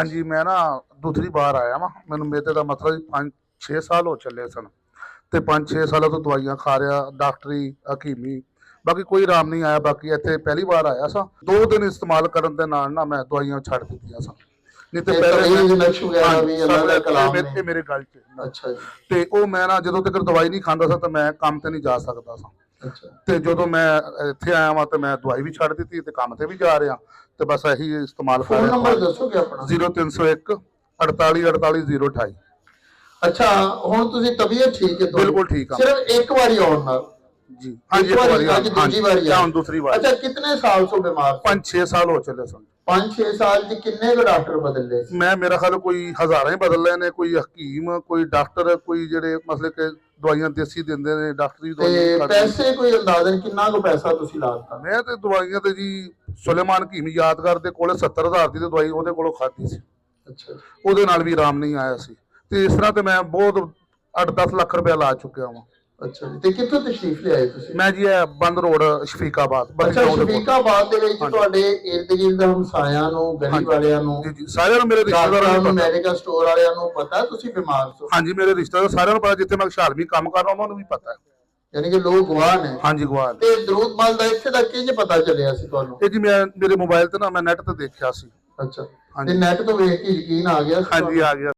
ਹਾਂਜੀ ਮੈਂ ਨਾ ਦੂਸਰੀ ਵਾਰ ਆਇਆ ਵਾਂ। ਮੈਨੂੰ ਮੇਰੇ ਦਾ ਮਤਲਬ 5-6 ਸਾਲ ਹੋ ਚੱਲੇ ਸਨ ਤੇ 5-6 ਸਾਲਾਂ ਤੋਂ ਦਵਾਈਆਂ ਖਾ ਰਿਹਾ, ਡਾਕਟਰੀ ਹਕੀਮੀ, ਬਾਕੀ ਕੋਈ ਆਰਾਮ ਨਹੀਂ ਆਇਆ। ਬਾਕੀ ਇੱਥੇ ਪਹਿਲੀ ਵਾਰ ਆਇਆ ਸਾਂ, 2 ਦਿਨ ਇਸਤੇਮਾਲ ਕਰਨ ਦੇ ਨਾਲ ਨਾ ਮੈਂ ਦਵਾਈਆਂ ਛੱਡ ਦਿੱਤੀਆਂ ਸਨ। ਨਹੀਂ ਤੇ ਪਹਿਲੇ ਨਕਸ਼ ਵਗੈਰਾ ਵੀ ਅੱਲਾਹ ਦਾ ਕਲਾਮ ਨੇ। ਇਹ ਮੇਰੇ ਗੱਲ 'ਚ ਅੱਛਾ ਜੀ। ਤੇ ਉਹ ਮੈਂ ਨਾ ਜਦੋਂ ਤੱਕ ਦਵਾਈ ਨਹੀਂ ਖਾਂਦਾ ਸਾਂ ਤਾਂ ਮੈਂ ਕੰਮ ਤੇ ਨਹੀਂ ਜਾ ਸਕਦਾ ਸਾਂ। ਤੇ ਜਦੋਂ ਮੈਂ ਇੱਥੇ ਆਇਆ ਵਾਂ ਤੇ ਮੈਂ ਦਵਾਈ ਵੀ ਛੱਡ ਦਿੱਤੀ ਤੇ ਕੰਮ ਤੇ ਵੀ ਜਾ ਰਿਹਾ ਤੇ ਬਸ ਇਹੀ ਇਸਤੇਮਾਲ ਕਰ ਰਿਹਾ। ਫੋਨ ਨੰਬਰ ਦੱਸੋਗੇ ਆਪਣਾ? 0301 48 48 028। ਅੱਛਾ, ਹੁਣ ਤੁਸੀਂ ਤਬੀਅਤ ਠੀਕ ਹੈ? ਬਿਲਕੁਲ ਠੀਕ ਆ। ਸਿਰਫ ਇੱਕ ਵਾਰੀ ਆਉਣ ਨਾਲ ਜੀ? ਹਾਂਜੀ, ਇੱਕ ਵਾਰੀ ਅੱਜ ਦੂਜੀ ਵਾਰੀ ਆ, ਹੁਣ ਦੂਸਰੀ ਵਾਰ। ਅੱਛਾ, ਕਿੰਨੇ ਸਾਲ ਤੋਂ ਬਿਮਾਰ? 5-6 ਸਾਲ ਹੋ ਚੱਲੇ ਸਨ। 5-6 ਸਾਲ ਚ ਕਿੰਨੇ ਕੁ ਡਾਕਟਰ ਬਦਲੇ? ਮੈਂ ਮੇਰਾ ਖਿਆਲ ਕੋਈ ਹਜ਼ਾਰਾਂ ਹੀ ਬਦਲ ਲਏ ਨੇ। ਕੋਈ ਹਕੀਮ, ਕੋਈ ਡਾਕਟਰ, ਕੋਈ ਜਿਹੜੇ ਮਤਲਬ ਕਿ ਦਵਾਈਆਂ ਦੇਸੀ ਦਿੰਦੇ ਨੇ, ਡਾਕਟਰੀ ਦਵਾਈਆਂ। ਪੈਸੇ ਕੋਈ ਅੰਦਾਜ਼ਨ ਕਿੰਨਾ ਕੁ ਪੈਸਾ ਤੁਸੀਂ ਲਾਤਾ? ਮੈਂ ਤੇ ਦਵਾਈਆਂ ਤੇ ਜੀ ਸੁਲੇਮਾਨ ਹਕੀਮ ਯਾਦਗਾਰ ਦੇ ਕੋਲੇ 70,000 ਦੀ ਦਵਾਈ ਉਹਦੇ ਕੋਲੋਂ ਖਾਧੀ ਸੀ। ਅੱਛਾ। ਉਹਦੇ ਨਾਲ ਵੀ ਆਰਾਮ ਨਹੀਂ ਆਇਆ ਸੀ ਤੇ ਇਸ ਤਰ੍ਹਾਂ ਤੇ ਮੈਂ ਬਹੁਤ 8-10 ਲੱਖ ਰੁਪਇਆ ਲਾ ਚੁੱਕਿਆ ਵਾਂ। ਅੱਛਾ ਜੀ। ਤੇ ਕਿੱਥੋਂ ਤਸ਼ਰੀਫ ਲਿਆਏ ਤੁਸੀਂ? ਮੈਂ ਜੀ ਇਹ ਬੰਦ ਰੋਡ ਸ਼ਫੀਕਾਬਾਦ। ਅੱਛਾ, ਸ਼ਫੀਕਾਬਾਦ ਦੇ ਵਿੱਚ ਤੁਹਾਡੇ ਇਰਦ ਗਿਰਦ ਹਮਸਾਇਆਂ ਨੂੰ, ਗਲੀ ਵਾਲਿਆਂ ਨੂੰ, ਜੀ ਸਾਰਿਆਂ ਨੂੰ, ਮੇਰੇ ਰਿਸ਼ਤੇਦਾਰਾਂ ਨੂੰ, ਮੈਡੀਕਲ ਸਟੋਰ ਵਾਲਿਆਂ ਨੂੰ ਪਤਾ ਤੁਸੀਂ ਬਿਮਾਰ ਹੋ? ਹਾਂਜੀ, ਮੇਰੇ ਰਿਸ਼ਤੇਦਾਰ ਸਾਰਿਆਂ ਨੂੰ ਪਤਾ। ਜਿੱਥੇ ਮੈਂ ਸ਼ਾਲਮੀ ਕੰਮ ਕਰ ਰਿਹਾ ਉਹਨਾਂ ਨੂੰ ਵੀ ਪਤਾ ਹੈ। ਯਾਨੀ ਕਿ ਲੋਕ ਗਵਾਹ ਨੇ? ਹਾਂਜੀ, ਗਵਾਹ। ਤੇ ਦਰੂਦਮਲ ਦਾ ਇੱਥੇ ਤੱਕ ਕਿੰਜ ਪਤਾ ਚੱਲਿਆ ਸੀ ਤੁਹਾਨੂੰ? ਇਹ ਜੀ ਮੈਂ ਮੇਰੇ ਮੋਬਾਈਲ ਤੇ ਨਾ ਮੈਂ ਨੈਟ ਤੇ ਦੇਖਿਆ ਸੀ। ਅੱਛਾ, ਤੇ ਨੈਟ ਤੋਂ ਵੇਖ ਕੇ ਯਕੀਨ ਆ ਗਿਆ? ਹਾਂਜੀ, ਆ ਗਿਆ।